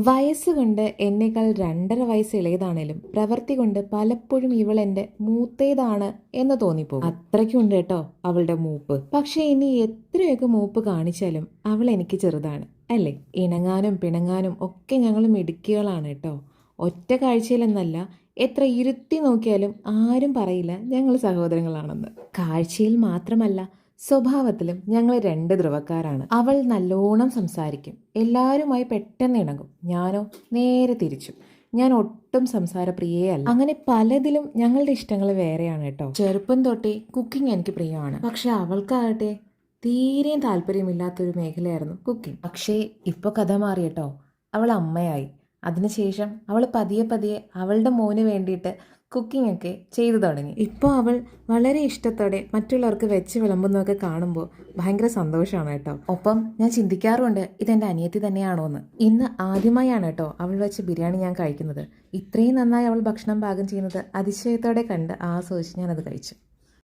വയസ്സുകൊണ്ട് എന്നേക്കാൾ 2.5 വയസ്സ് ഇളയതാണേലും പ്രവൃത്തി കൊണ്ട് പലപ്പോഴും ഇവൾ എൻ്റെ മൂത്തേതാണ് എന്ന് തോന്നിപ്പോകും. അത്രയ്ക്കുണ്ട് കേട്ടോ അവളുടെ മൂപ്പ്. പക്ഷെ ഇനി എത്രയൊക്കെ മൂപ്പ് കാണിച്ചാലും അവൾ എനിക്ക് ചെറുതാണ് അല്ലേ? ഇണങ്ങാനും പിണങ്ങാനും ഒക്കെ ഞങ്ങൾ മിടുക്കികളാണ് കേട്ടോ. ഒറ്റ കാഴ്ചയിലെന്നല്ല, എത്ര ഇരുത്തി നോക്കിയാലും ആരും പറയില്ല ഞങ്ങൾ സഹോദരങ്ങളാണെന്ന്. കാഴ്ചയിൽ മാത്രമല്ല, സ്വഭാവത്തിലും ഞങ്ങൾ 2 ധ്രുവക്കാരാണ്. അവൾ നല്ലോണം സംസാരിക്കും, എല്ലാവരുമായി പെട്ടെന്ന് ഇണങ്ങും. ഞാനോ നേരെ തിരിച്ചു. ഞാൻ ഒട്ടും സംസാരപ്രിയേ അല്ല. അങ്ങനെ പലതിലും ഞങ്ങളുടെ ഇഷ്ടങ്ങൾ വേറെയാണ് കേട്ടോ. ചെറുപ്പം തൊട്ടേ കുക്കിംഗ് എനിക്ക് പ്രിയമാണ്. പക്ഷെ അവൾക്കാകട്ടെ തീരെയും താല്പര്യമില്ലാത്തൊരു മേഖലയായിരുന്നു കുക്കിംഗ്. പക്ഷേ ഇപ്പോൾ കഥ മാറി കേട്ടോ. അവൾ അമ്മയായി. അതിനുശേഷം അവൾ പതിയെ പതിയെ അവളുടെ മോന് വേണ്ടിയിട്ട് കുക്കിംഗ് ഒക്കെ ചെയ്തു തുടങ്ങി. ഇപ്പോൾ അവൾ വളരെ ഇഷ്ടത്തോടെ മറ്റുള്ളവർക്ക് വെച്ച് വിളമ്പുന്നതൊക്കെ കാണുമ്പോൾ ഭയങ്കര സന്തോഷമാണ് കേട്ടോ. ഒപ്പം ഞാൻ ചിന്തിക്കാറുണ്ട്, ഇതെൻ്റെ അനിയത്തി തന്നെയാണോ എന്ന്. ഇന്ന് ആദ്യമായാണ് കേട്ടോ അവൾ വെച്ച് ബിരിയാണി ഞാൻ കഴിക്കുന്നത്. ഇത്രയും നന്നായി അവൾ ഭക്ഷണം പാകം ചെയ്യുന്നത് അതിശയത്തോടെ കണ്ട് ആസ്വദിച്ച് ഞാനത് കഴിച്ചു.